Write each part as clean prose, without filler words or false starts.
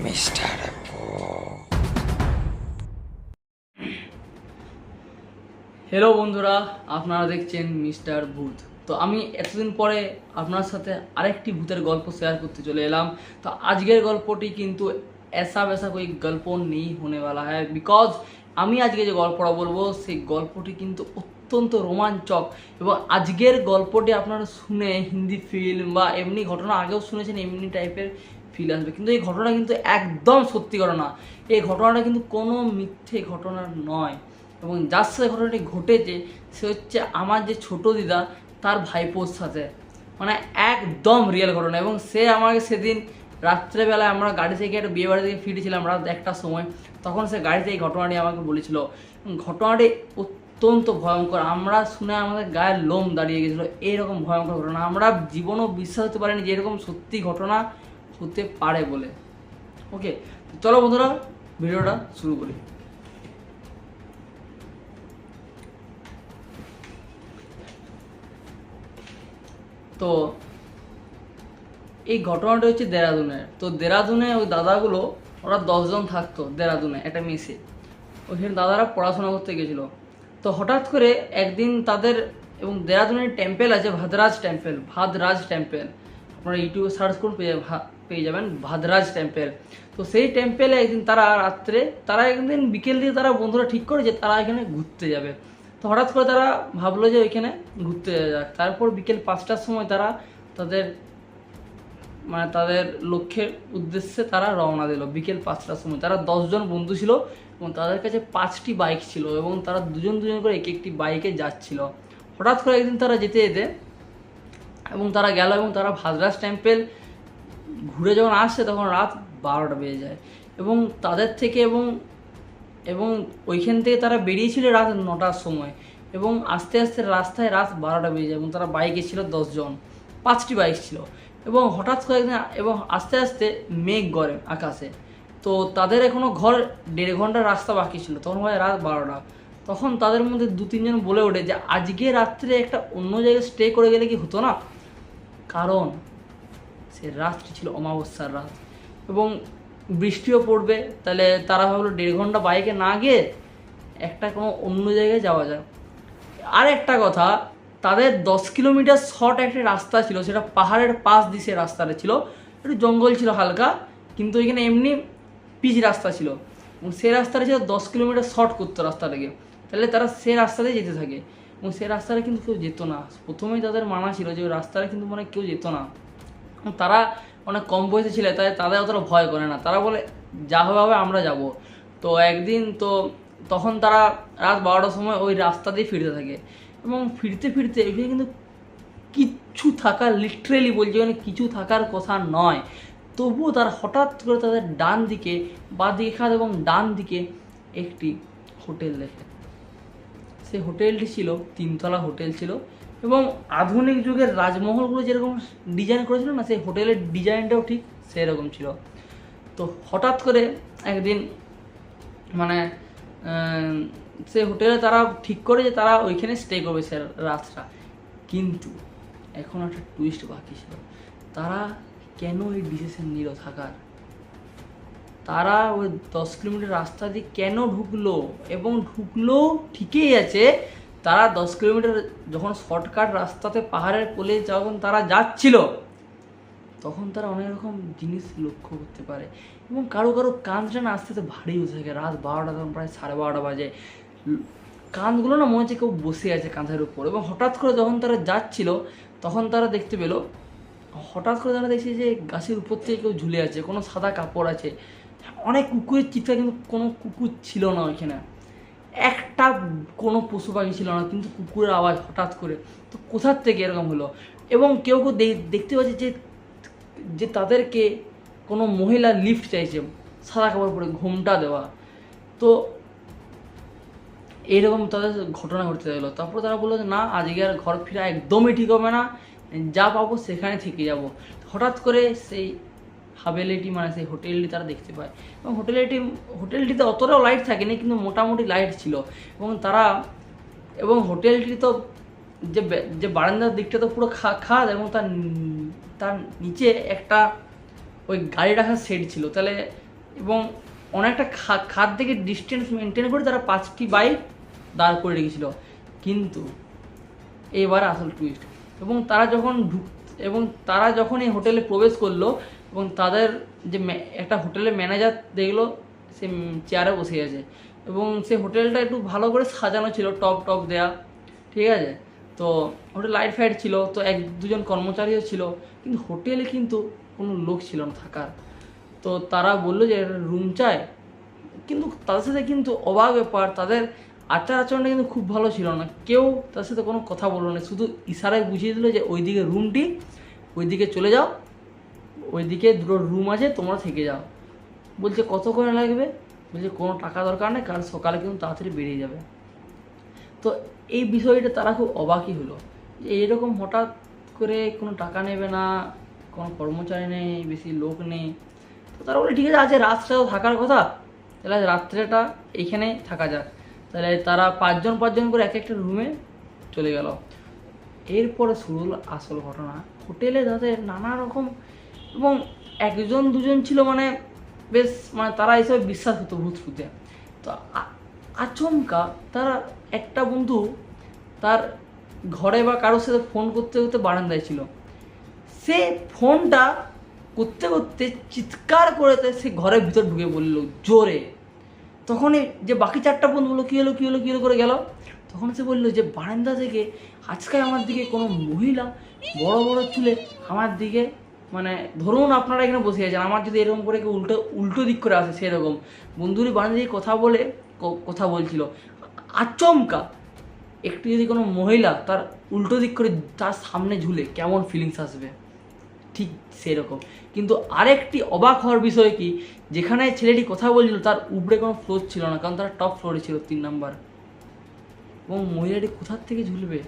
Mister hello বন্ধুরা, আপনারা দেখছেন মিস্টার ভূত। তো আমি এতদিন পরে আপনার সাথে আরেকটি ভূতের গল্প শেয়ার করতে চলে এলাম। তো আজকের গল্পটি কিন্তু ऐसा वैसा कोई গল্প নেই होने वाला है, বিকজ আমি আজকে যে গল্পটা বলবো সেই গল্পটি কিন্তু অত্যন্ত রোমাঞ্চক। এবং আজকের গল্পটি আপনারা শুনে হিন্দি ফিল্ম বা এমনি ঘটনা আগেও শুনেছেন, এমনি টাইপের ফিল আসবে, কিন্তু এই ঘটনা কিন্তু একদম সত্যি ঘটনা। এই ঘটনাটা কিন্তু কোনো মিথ্যে ঘটনা নয়। এবং যার সাথে ঘটনাটি ঘটেছে সে হচ্ছে আমার যে ছোট দিদা তার ভাইপোর সাথে, মানে একদম রিয়েল ঘটনা। এবং সে আমাকে সেদিন রাত্রেবেলায় আমরা গাড়ি থেকে একটা বিয়ে বাড়ি থেকে ফিরেছিলাম রাত 1টার সময়, তখন সে গাড়িতে এই ঘটনাটি আমাকে বলেছিল। ঘটনাটি অত্যন্ত ভয়ঙ্কর, আমরা শুনে আমাদের গায়ের লোম দাঁড়িয়ে গেছিলো। এইরকম ভয়ঙ্কর ঘটনা আমরা জীবনেও বিশ্বাস হতে পারিনি যে এরকম সত্যি ঘটনা হতে পারে বলে। ওকে, চলো বন্ধুরা ভিডিওটা শুরু করি। তো এই ঘটনাটা হচ্ছে দেরাদুনের। তো দেরাদুনে ওই দাদাগুলো, ওরা 10 জন থাকতো দেরাদুনে একটা মেসে। ওইখানে দাদারা পড়াশোনা করতে গেছিলো। তো হঠাৎ করে একদিন তাদের, এবং দেরাদুনের টেম্পেল আছে ভাদরাজ টেম্পেল, আপনারা ইউটিউবে সার্চ করুন পেয়ে যাবেন ভাদরাজ টেম্পেল। তো সেই টেম্পেলে একদিন তারা একদিন বিকেল দিয়ে তারা বন্ধুরা ঠিক করে যে তারা এখানে ঘুরতে যাবে। তো হঠাৎ করে তারা ভাবলো যে ওইখানে ঘুরতে যাক। তারপর বিকেল 5টার সময় তারা তাদের লক্ষ্যের উদ্দেশ্যে তারা রওনা দিল। বিকেল 5টার সময় তারা 10 জন বন্ধু ছিল এবং তাদের কাছে 5টি বাইক ছিল এবং তারা দুজন করে এক একটি বাইকে যাচ্ছিল। হঠাৎ করে একদিন তারা যেতে যেতে এবং তারা গেল এবং তারা ভাদরাজ টেম্পেল ঘুরে যখন আসছে তখন রাত 12টা বেজে যায়। এবং তাদের থেকে এবং ওইখান থেকে তারা বেরিয়েছিল রাত 9টার সময় এবং আস্তে আস্তে রাস্তায় রাত 12টা বেজে যায়। এবং তারা বাইকে ছিল 10 জন, 5টি বাইক ছিল। এবং হঠাৎ করে একদিন এবং আস্তে আস্তে মেঘ গড়ে আকাশে। তো তাদের এখনও ঘর 1.5 ঘন্টার রাস্তা বাকি ছিল, তখন হয় রাত 12টা। তখন তাদের মধ্যে 2-3 জন বলে ওঠে যে আজকে রাত্রে একটা অন্য জায়গায় স্টে করে গেলে কি হতো না, কারণ সে রাতটি ছিল অমাবস্যার রাত এবং বৃষ্টিও পড়বে। তাহলে তারা ভাবলো 1.5 ঘন্টা বাইকে না গিয়ে একটা কোনো অন্য জায়গায় যাওয়া যায়। আর একটা কথা, তাদের 10 কিলোমিটার শর্ট একটা রাস্তা ছিল, সেটা পাহাড়ের পাশ দিয়ে সে রাস্তাটা ছিল, একটু জঙ্গল ছিল হালকা, কিন্তু ওইখানে এমনি পিচ রাস্তা ছিল এবং সে রাস্তাটা ছিল 10 কিলোমিটার শর্ট করতো রাস্তাটাকে। তাহলে তারা সে রাস্তাতেই যেতে থাকে এবং সে রাস্তাটা কিন্তু কেউ যেত না। প্রথমেই তাদের মানা ছিল যে ওই রাস্তাটা কিন্তু মানে কেউ যেত না। তারা অনেক কম বয়সে ছিল, তাই তাদের অতটা ভয় করে না, তারা বলে যা হবে আমরা যাব। তো একদিন তখন তারা রাত 12টার সময় ওই রাস্তা দিয়ে ফিরতে থাকে এবং ফিরতে ওইখানে কিন্তু কিচ্ছু থাকার, লিটারেলি বলছি ওখানে কিছু থাকার কথা নয়। তবুও তারা হঠাৎ করে তাদের ডান দিকে, বাঁদিকে খাত এবং ডান দিকে একটি হোটেল দেখে। সেই হোটেলটি ছিল 3তলা হোটেল ছিল এবং আধুনিক যুগের রাজমহলগুলো যেরকম ডিজাইন করেছিল না, সেই হোটেলের ডিজাইনটাও ঠিক সেরকম ছিল। তো হঠাৎ করে একদিন সে হোটেলে তারা ঠিক করে যে তারা ওইখানে স্টে করবে সে রাতটা। কিন্তু এখন একটা টুইস্ট বাকি ছিল, তারা কেন এই ডিসিশন নিল থাকার, তারা ওই 10 কিলোমিটার রাস্তা দিয়ে কেন ঢুকলো, এবং ঢুকলো ঠিকই আছে। তারা 10 কিলোমিটার যখন শর্টকাট রাস্তাতে পাহাড়ের কোলে যখন তারা যাচ্ছিল তখন তারা অনেক রকম জিনিস লক্ষ্য করতে পারে এবং কারো কাঁধটা না আস্তে আস্তে ভারী হতে থাকে। রাত 12টা, তখন প্রায় 12:30 বাজে। কাঁধগুলো না মনে হচ্ছে কেউ বসে আছে কাঁধের উপর। এবং হঠাৎ করে যখন তারা যাচ্ছিল তখন তারা দেখতে পেলো, হঠাৎ করে তারা দেখছে যে গাছের উপর থেকে কেউ ঝুলে আছে, কোনো সাদা কাপড় আছে। অনেক কুকুরের চিৎকার, কিন্তু কোনো কুকুর ছিল না ওইখানে, একটা কোনো পশু পাখি ছিল না, কিন্তু কুকুরের আওয়াজ হঠাৎ করে। তো কোথার থেকে এরকম হলো? এবং কেউ দেখতে পাচ্ছে যে তাদেরকে কোনো মহিলা লিফট চাইছে, সাদা কাপড় পরে, ঘোমটা দেওয়া। তো এইরকম তাদের ঘটনা ঘটতে লাগলো। তারপর তারা বললো যে না, আজকে আর ঘর ফেরা একদমই ঠিক হবে না, যা পাবো সেখানে থেকে যাব। হঠাৎ করে সেই হাভেলিটি, সেই হোটেলটি তারা দেখতে পায় এবং হোটেলটিতে অতটাও লাইট থাকেনি, কিন্তু মোটামুটি লাইট ছিল। এবং হোটেলটি তো যে বারান্দার দিকটা তো পুরো খাদ এবং তার নিচে একটা ওই গাড়ি রাখার শেড ছিল। তাহলে এবং অনেকটা খাদ থেকে ডিস্টেন্স মেনটেন করে তারা 5টি বাইক দাঁড় করে রেখেছিল। কিন্তু এবার আসল টুইস্ট, এবং তারা যখন এই হোটেলে প্রবেশ করলো এবং তাদের যে একটা হোটেলের ম্যানেজার দেখলো সে চেয়ারে বসে আছে, এবং সে হোটেলটা একটু ভালো করে সাজানো ছিল, টপ দেয়া, ঠিক আছে। তো হোটেল লাইট ফাইট ছিল, তো 1-2জন কর্মচারীও ছিল, কিন্তু হোটেলে কিন্তু কোনো লোক ছিল না থাকার। তো তারা বললো যে রুম চাই, কিন্তু তাদের সাথে কিন্তু অবাক ব্যাপার, তাদের আচার আচরণটা কিন্তু খুব ভালো ছিল না। কেউ তার সাথে কোনো কথা বললো না, শুধু ইশারায় বুঝিয়ে দিল যে ওইদিকে রুমটি, ওইদিকে চলে যাও, ওইদিকে 2টো রুম আছে, তোমরা থেকে যাও। বলছে কত করে লাগবে? বলছে কোনো টাকা দরকার নেই, কাল সকালে কিন্তু তাড়াতাড়ি বেরিয়ে যাবে। তো এই বিষয়টা তারা খুব অবাকই হলো যে এইরকম হঠাৎ করে কোনো টাকা নেবে না, কোনো কর্মচারী নেই, বেশি লোক নেই। তো তারা বলে ঠিক আছে, আজ রাতটাও থাকার কথা, তাহলে রাত্রেটা এইখানে থাকা যাক। তাহলে তারা 5জন করে এক একটা রুমে চলে গেল। এরপরে শুরু হলো আসল ঘটনা। হোটেলে তাদের নানা রকম, এবং 1-2জন ছিল মানে বেশ, মানে তারা এইসব বিশ্বাস হতো ভূত ফুতে। তো আচমকা তারা একটা বন্ধু তার ঘরে বা কারোর সাথে ফোন করতে করতে বারান্দায় ছিল, সে ফোনটা করতে করতে চিৎকার করে সে ঘরের ভিতর ঢুকে বললো জোরে। তখনই যে বাকি 4টা বন্ধু বললো কী হলো করে গেল। তখন সে বললো যে বারান্দা থেকে আজকে আমার দিকে কোনো মহিলা বড় বড় চুলে আমার দিকে, মানে ধরুন আপনারা এখানে বসে আছেন, আমার যদি এরকম করে কেউ উল্টো দিক করে আসে সেরকম, বন্ধুরই বারান্দা দিয়ে কথা বলছিল। আচমকা একটু যদি কোনো মহিলা তার উল্টো দিক করে তার সামনে ঝুলে কেমন ফিলিংস আসবে, ঠিক সেরকম। কিন্তু আরেকটি অবাক হওয়ার বিষয় কি, যেখানে ছেলেটি কথা বলছিল তার উপরে কোনো ফ্লোর ছিল না, কারণ তার টপ ফ্লোরে ছিল 3 নাম্বার, এবং মহিলাটি কোথার থেকে ঝুলবে?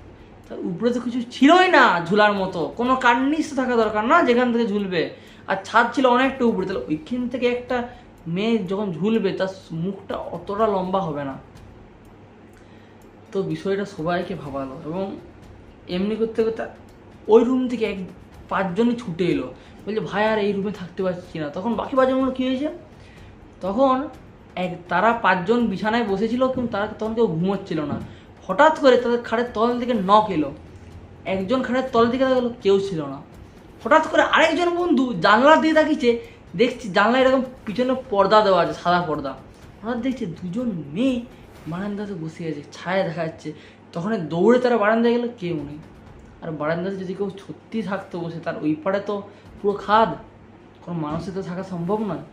তার উপরে তো কিছু ছিলই না ঝুলার মতো, কোনো কার্নিশ তো থাকা দরকার না যেখান থেকে ঝুলবে, আর ছাদ ছিল অনেকটা উপরে, তাহলে ওইখান থেকে একটা মেয়ে যখন ঝুলবে তার মুখটা অতটা লম্বা হবে না। তো বিষয়টা সবাইকে ভাবালো, এবং এমনি করতে করতে ওই রুম থেকে 5জনই ছুটে এলো, বলছে ভাই আর এই রুমে থাকতে পারছি না। তখন বাকি 5জনগুলো কী হয়েছে, তখন তারা 5জন বিছানায় বসেছিল, কিন্তু তারা তখন কেউ ঘুমোচ্ছিল না। হঠাৎ করে তাদের খাটের তল থেকে নক এলো, একজন খাটের তল দিকে গেলো, কেউ ছিল না। হঠাৎ করে আরেকজন বন্ধু জানলা দিয়ে তাকিয়েছে, দেখছি জানলা এরকম পিছনে পর্দা দেওয়া আছে, সাদা পর্দা। হঠাৎ দেখছে 2জন মেয়ে বারান্দাতে বসে আছে, ছায়া দেখা যাচ্ছে। তখন দৌড়ে তারা বারান্দায় গেলো, কেউ নেই। আর বারান্দাতে যদি কেউ সত্যি থাকতো বসে, তার ওই পাড়ে তো পুরো খাদ, কোনো মানুষের তো থাকা সম্ভব নয়।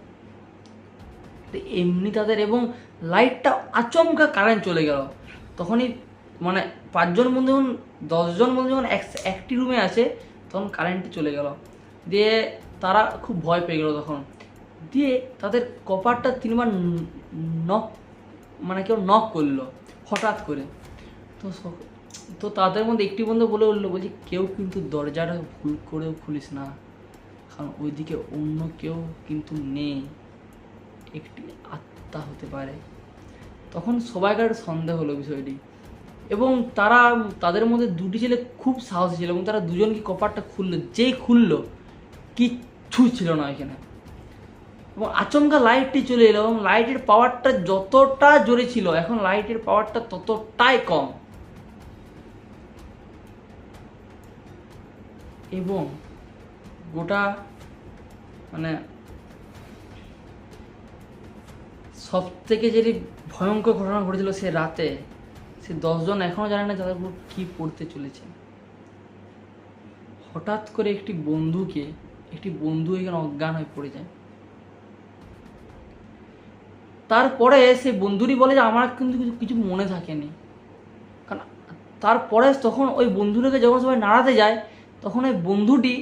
এমনি তাদের, এবং লাইটটা আচমকা কারেন্ট চলে গেল। তখনই মানে 5জন বন্ধু যখন 10জন বন্ধু যখন একটি রুমে আছে, তখন কারেন্টটি চলে গেল। দিয়ে তারা খুব ভয় পেয়ে গেল তখন। দিয়ে তাদের কপারটা 3বার কেউ নক করলো হঠাৎ করে। তো তাদের মধ্যে একটি বন্ধু বলে উঠলো, বলছি কেউ কিন্তু দরজাটা ভুল করেও খুলিস না, কারণ ওইদিকে অন্য কেউ কিন্তু নেই, একটি আত্মা হতে পারে। তখন সবাইকার সন্দেহ হলো বিষয়টি, এবং তাদের মধ্যে 2টি ছেলে খুব সাহসী ছিল, এবং তারা 2জনকে কপারটা খুললো। যেই খুললো কিচ্ছু ছিল না এখানে, এবং আচমকা লাইটটি চলে এলো, এবং লাইটের পাওয়ারটা যতটা জোরে ছিল, এখন লাইটের পাওয়ারটা ততটাই কম। এবং গোটা মানে সব থেকে যেটি ভয়ঙ্কর ঘটনা ঘটেছিল সে রাতে, সে 10জন এখনও জানে না তাদের উপর কী পড়তে চলেছে। হঠাৎ করে একটি বন্ধু এখানে অজ্ঞান হয়ে পড়ে যায়। তারপরে সে বন্ধুরই বলে যে আমার কিন্তু কিছু মনে থাকেনি, কারণ তারপরে তখন ওই বন্ধুটাকে যখন সবাই নাড়াতে যায়, তখন ওই বন্ধুটি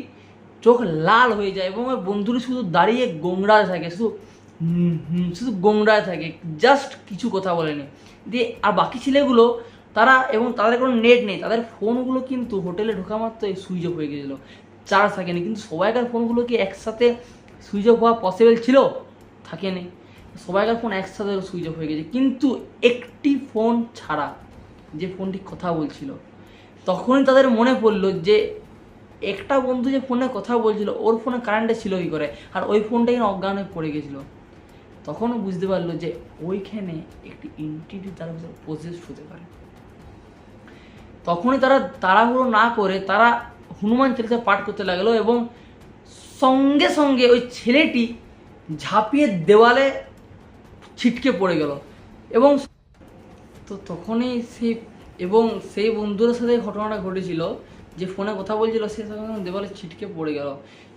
চোখ লাল হয়ে যায়, এবং ওই বন্ধুটি শুধু দাঁড়িয়ে গোংড়াতে থাকে, শুধু গোংড়ায় থাকে, জাস্ট কিছু কথা বলেনি। দিয়ে আর বাকি ছেলেগুলো তাদের কোনো নেট নেই, তাদের ফোনগুলো কিন্তু হোটেলে ঢোকা মাত্র সুইচ অফ হয়ে গেছিলো, চার্জ থাকেনি। কিন্তু সবাইকার ফোনগুলো কি একসাথে সুইচ অফ হওয়া পসিবল ছিল? থাকেনি। সবাইকার ফোন একসাথে সুইচ অফ হয়ে গেছে, কিন্তু একটি ফোন ছাড়া, যে ফোনটি কথা বলছিল। তখনই তাদের মনে পড়লো যে একটা বন্ধু যে ফোনে কথা বলছিল ওর ফোনে কারেন্টে ছিল কী করে, আর ওই ফোনটা কিনা অজ্ঞান হয়ে পড়ে গেছিলো। তখনও বুঝতে পারলো যে ওইখানে একটি এন্টিটি তার ভিতরে পজেস্ট হতে পারে। তখনই তারা তাড়াহুড়ো না করে তারা হনুমান চালিসা পাঠ করতে লাগলো এবং সঙ্গে সঙ্গে ওই ছেলেটি ঝাঁপিয়ে দেওয়ালে ছিটকে পড়ে গেল। এবং তো তখনই সেই বন্ধুর সাথে ঘটনাটা ঘটেছিল যে ফোনে কথা বলছিল, সে তখন দেওয়ালে ছিটকে পড়ে গেল।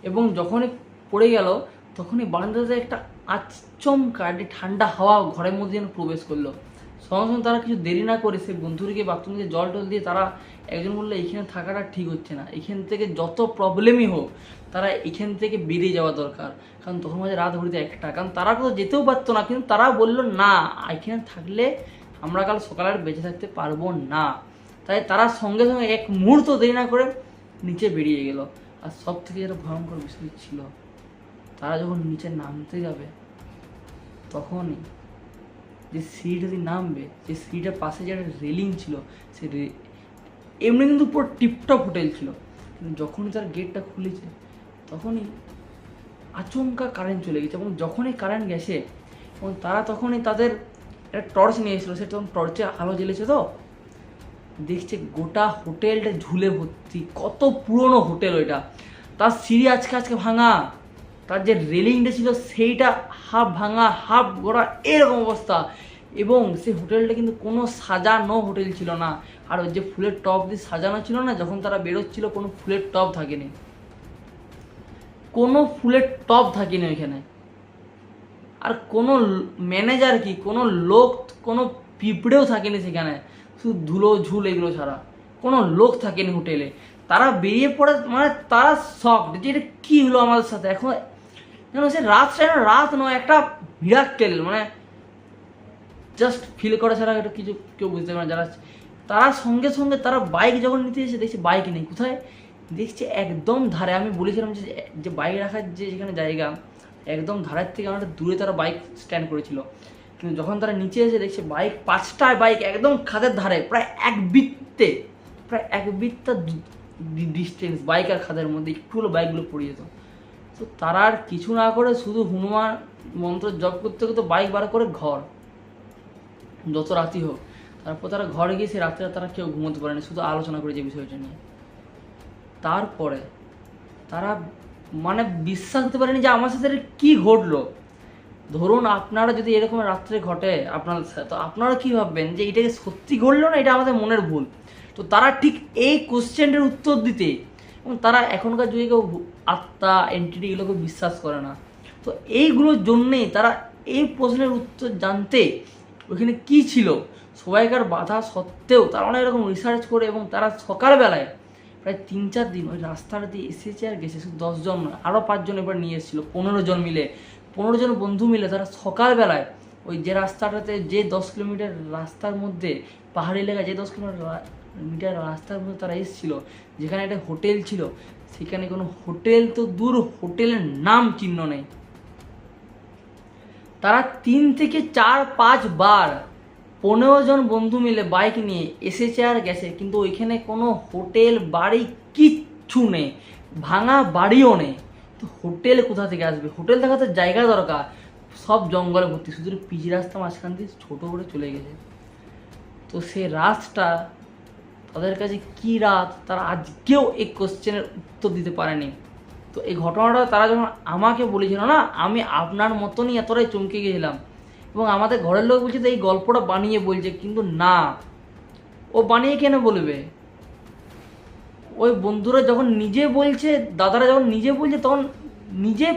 এবং যখনই পড়ে গেল তখনই বারান্দাতে একটা আচমকা একটি ঠান্ডা হাওয়া ঘরের মধ্যে যেন প্রবেশ করলো। সঙ্গে সঙ্গে তারা কিছু দেরি না করে সেই বন্ধুটিকে বাথরুম দিয়ে জল টল দিয়ে তারা একজন বললো এইখানে থাকাটা ঠিক হচ্ছে না, এখান থেকে যত প্রবলেমই হোক তারা এখান থেকে বেরিয়ে যাওয়া দরকার। কারণ তখন মাঝে রাত ঘড়িতে একটা, কারণ তারা তো যেতেও পারতো না, কিন্তু তারা বললো না এখানে থাকলে আমরা কাল সকালে আর বেঁচে থাকতে পারবো না। তাই তারা সঙ্গে সঙ্গে এক মুহূর্ত দেরি না করে নিচে বেরিয়ে গেল। আর সব থেকে যেটা ভয়ঙ্কর বিষয় ছিল, তারা যখন নিচে নামতে যাবে তখনই যে সিঁড়িটা দিয়ে নামবে, যে সিঁড়িটার পাশে যে একটা রেলিং ছিল, সে এমনি কিন্তু পুরো টিপটপ হোটেল ছিল, কিন্তু যখনই তার গেটটা খুলেছে তখনই আচমকা কারেন্ট চলে গেছে। এবং যখনই কারেন্ট গেছে এবং তারা তখনই তাদের একটা টর্চ নিয়ে এসেছিলো, সে তখন টর্চে আলো জ্বেলেছে, তো দেখছে গোটা হোটেলটা ঝুলে ভর্তি। কত পুরনো হোটেল ওইটা, তার সিঁড়ি আজকে ভাঙা, তার যে রেলিংটা ছিল সেইটা হাফ ভাঙা হাফ গোড়া এরকম অবস্থা। এবং সেই হোটেলটা কিন্তু কোনো সাজানো হোটেল ছিল না, আর ওই যে ফুলের টব দিয়ে সাজানো ছিল না, যখন তারা বেরোচ্ছিল কোনো ফুলের টব থাকেনি, কোনো ফুলের টব থাকেনি ওইখানে। আর কোনো ম্যানেজার কি কোনো লোক কোনো পিঁপড়েও থাকেনি সেখানে, শুধু ধুলো ঝুল এগুলো ছাড়া কোনো লোক থাকেনি হোটেলে। তারা বেরিয়ে পড়ে মানে তারা শক যে এটা কী হলো আমাদের সাথে। এখন যেন সে রাত নয়, একটা মিরাক্কেল, মানে জাস্ট ফিল করা ছাড়া এটা কিছু কেউ বুঝতে পারে না। যারা তারা সঙ্গে সঙ্গে তারা বাইক যখন নিতে এসে দেখছে বাইক নেই, কোথায় দেখছে একদম ধারে। আমি বলেছিলাম যে বাইক রাখার যেখানে জায়গা একদম ধারের থেকে অনেকটা দূরে তারা বাইক স্ট্যান্ড করেছিল, কিন্তু যখন তারা নিচে এসে দেখছে বাইক 5টা বাইক একদম খাদের ধারে, প্রায় এক বিত্তা ডিস্টেন্স বাইক আর খাদের মধ্যে, একটু হলো বাইকগুলো পড়ে যেত। তো তারা আর কিছু না করে শুধু হনুমান মন্ত্র জপ করতে করতে বাইক বার করে ঘর, যত রাতি হোক। তারপর তারা ঘরে গিয়ে সে রাত্রে তারা কেউ ঘুমোতে পারেনি, শুধু আলোচনা করে যে বিষয়টা নিয়ে। তারপরে তারা মানে বিশ্বাস করতে পারেনি যে আমার সাথে কি ঘটলো। ধরুন আপনারা যদি এরকম রাত্রে ঘটে আপনাদের সাথে, তো আপনারা কী ভাববেন যে এটাকে সত্যি ঘটলো না এটা আমাদের মনের ভুল। তো তারা ঠিক এই কোশ্চেনটার উত্তর দিতে, এবং তারা এখনকার যুগে কেউ আত্মা এন্টিটি এগুলোকে বিশ্বাস করে না, তো এইগুলোর জন্যেই তারা এই প্রশ্নের উত্তর জানতে ওইখানে কি ছিল সবাইকার বাধা সত্ত্বেও তারা অনেক রকম রিসার্চ করে, এবং তারা সকালবেলায় প্রায় 3-4 দিন ওই রাস্তাটা দিয়ে এসেছে আর গেছে। শুধু 10 জন নয়, আরও 5 জন এবার নিয়ে এসেছিলো, 15 জন মিলে, 15 জন বন্ধু মিলে তারা সকালবেলায় ওই যে রাস্তাটাতে, যে 10 কিলোমিটার রাস্তার মধ্যে পাহাড়ি এলাকায় যে 10 কিলোমিটার রাস্তার মধ্যে তারা এসেছিলো, যেখানে একটা হোটেল ছিল, সেখানে কোনো হোটেল তো দূর, হোটেলের নাম চিহ্ন নেই। তারা 3 থেকে 4-5 বার 15 জন বন্ধু মিলে বাইক নিয়ে এসেছে আর গেছে, কিন্তু ওইখানে কোনো হোটেল বাড়ি কিচ্ছু নেই, ভাঙা বাড়িও নেই। তো হোটেল কোথা থেকে আসবে? হোটেল থাকার তো জায়গা দরকার, সব জঙ্গলে ভর্তি, শুধু পিচ রাস্তা মাঝখান দিয়ে ছোটো করে চলে গেছে। তো সে রাতটা তাদের কাছে কী রাত, তারা আজকেও এই কোশ্চেনের উত্তর দিতে পারেনি। তো এই ঘটনাটা তারা যখন আমাকে বলেছিল না, আমি আপনার মতনই এতটাই চমকে গেছিলাম। এবং আমাদের ঘরের লোক বলছে তো এই গল্পটা বানিয়ে বলছে, কিন্তু না, ও বানিয়ে কেন বলবে? ওই বন্ধুরা যখন নিজে বলছে, দাদারা যখন নিজে বলছে, তখন নিজে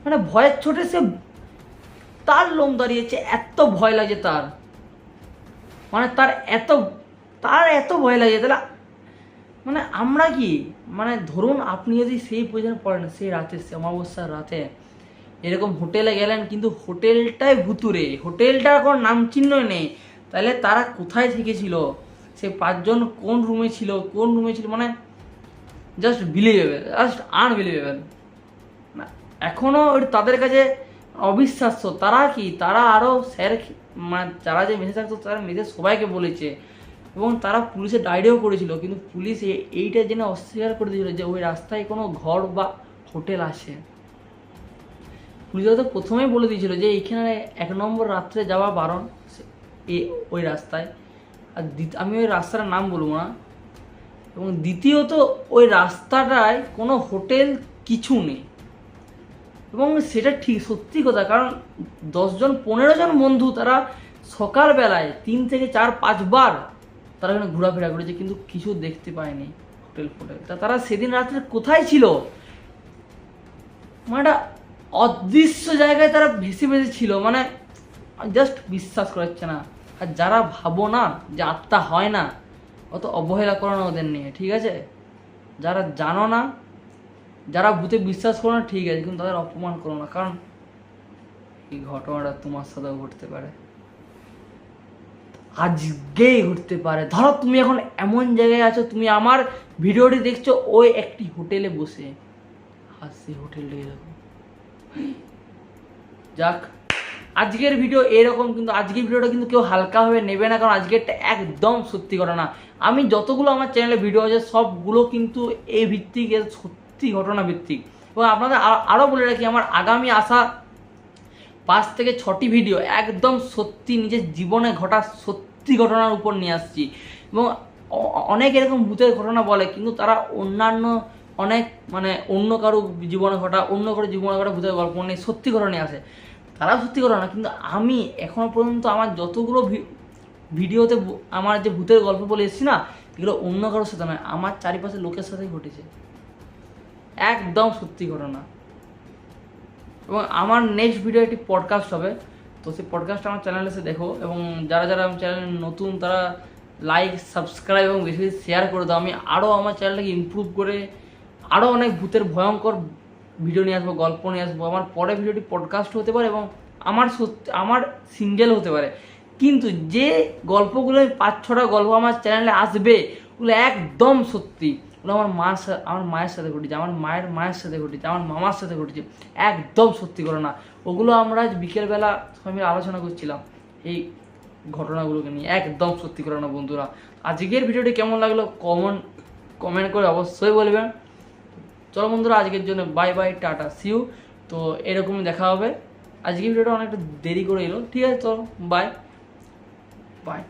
মানে ভয়ের ছোটে সে তার লোম দাঁড়িয়েছে, এত ভয় লাগে তার, মানে তার এত ভয় লাগে। তাহলে মানে আমরা কি, মানে ধরুন আপনি যদি সেই পজিশনে পড়েন, সেই রাতে, সে অমাবস্যার রাতে এরকম হোটেলে গেলেন, কিন্তু হোটেলটাই ভুতুরে, হোটেলটার কোনো নাম চিহ্নই নেই, তাহলে তারা কোথায় থেকেছিল, সে 5 জন কোন রুমে ছিল, মানে জাস্ট বিলিভেবল, জাস্ট আনবিলিভেবল। এখনও তাদের কাছে অবিশ্বাস্য। তারা আরও স্যার, মানে যারা যে মেসে থাকতো তারা মেসে সবাইকে বলেছে, এবং তারা পুলিশে ডায়েরিও করেছিল, কিন্তু পুলিশ এইটা জেনে অস্বীকার করে দিয়েছিল যে ওই রাস্তায় কোনো ঘর বা হোটেল আছে। পুলিশ তো প্রথমেই বলে দিয়েছিল যে এইখানে 1 নম্বর রাত্রে যাওয়া বারণ ওই রাস্তায়। আর আমি ওই রাস্তাটার নাম বলবো না। এবং দ্বিতীয়ত ওই রাস্তাটায় কোনো হোটেল কিছু নেই। এবং সেটা ঠিক সত্যি কথা, কারণ 10 জন 15 জন বন্ধু তারা সকালবেলায় 3 থেকে 4-5 বার তারা এখানে ঘোরাফেরা করেছে, কিন্তু কিছু দেখতে পায়নি হোটেল তা তারা সেদিন রাত্রে কোথায় ছিল? মানে একটা অদৃশ্য জায়গায় তারা ভেসে ভেসে ছিল, মানে জাস্ট বিশ্বাস করা যাচ্ছে না। আর যারা ভাবো না যে আত্মা হয় না, অত অবহেলা করো না ওদের নিয়ে, ঠিক আছে? যারা জানো না, যারা ভূতে বিশ্বাস করো না, ঠিক আছে, কিন্তু তাদের অপমান করো না, কারণ এই ঘটনাটা তোমার সাথেও ঘটতে পারে, আজকেই ঘটতে পারে। ধরো তুমি এখন এমন জায়গায় আছো, তুমি আমার ভিডিওটি দেখছো ওই একটি হোটেলে বসে, আর সেই হোটেলটাকে দেখো। যাক, আজকের ভিডিও এরকম, কিন্তু আজকের ভিডিওটা কিন্তু কেউ হালকাভাবে নেবে না, কারণ আজকেরটা একদম সত্যি ঘটনা। আমি যতগুলো আমার চ্যানেলে ভিডিও আছে সবগুলো কিন্তু এই ভিত্তিক, সত্যি ঘটনা ভিত্তিক। এবং আপনাদের আরও বলে রাখি, আমার আগামী আসা 5 থেকে 6টি ভিডিও একদম সত্যি নিজের জীবনে ঘটা সত্যি ঘটনার উপর নিয়ে আসছি। এবং অনেক এরকম ভূতের ঘটনা বলে, কিন্তু তারা অন্যান্য অনেক মানে অন্য কারো জীবনে ঘটা, অন্য কারো জীবনে ঘটা ভূতের গল্প নিয়ে সত্যি ঘটনা আসে, তারাও সত্যি ঘটনা। কিন্তু আমি এখনও পর্যন্ত আমার যতগুলো ভিডিওতে আমার যে ভূতের গল্প বলে এসেছি না, এগুলো অন্য কারোর সাথে নয়, আমার চারিপাশের লোকের সাথেই ঘটেছে, একদম সত্যি ঘটনা। এবং আমার নেক্সট ভিডিও একটি পডকাস্ট হবে, তো সেই পডকাস্ট আমার চ্যানেলে এসে দেখো। এবং যারা যারা আমার চ্যানেলে নতুন তারা লাইক, সাবস্ক্রাইব এবং বেশি বেশি শেয়ার করে দাও। আমি আরও আমার চ্যানেলটাকে ইমপ্রুভ করে আরও অনেক ভূতের ভয়ঙ্কর ভিডিও নিয়ে আসবো, গল্প নিয়ে আসবো। আমার পরের ভিডিওটি পডকাস্ট হতে পারে এবং আমার সিঙ্গেল হতে পারে, কিন্তু যে গল্পগুলো 5-6টা গল্প আমার চ্যানেলে আসবে ওগুলো একদম সত্যি। ওগুলো আমার মায়ের সাথে ঘটেছে, আমার মায়ের সাথে ঘটেছে, আমার মামার সাথে ঘটেছে, একদম সত্যি করে না। ওগুলো আমরা আজ বিকেলবেলা সবাই মিলে আলোচনা করছিলাম এই ঘটনাগুলোকে নিয়ে, একদম সত্যি করে না। বন্ধুরা, আজকের ভিডিওটি কেমন লাগলো কমেন্ট করে অবশ্যই বলবেন। চলো বন্ধুরা, আজকের জন্য বাই বাই, টাটা, সিউ। তো এরকমই দেখা হবে। আজকের ভিডিওটা অনেকটা দেরি করে এলো, ঠিক আছে? চলো, বাই বাই।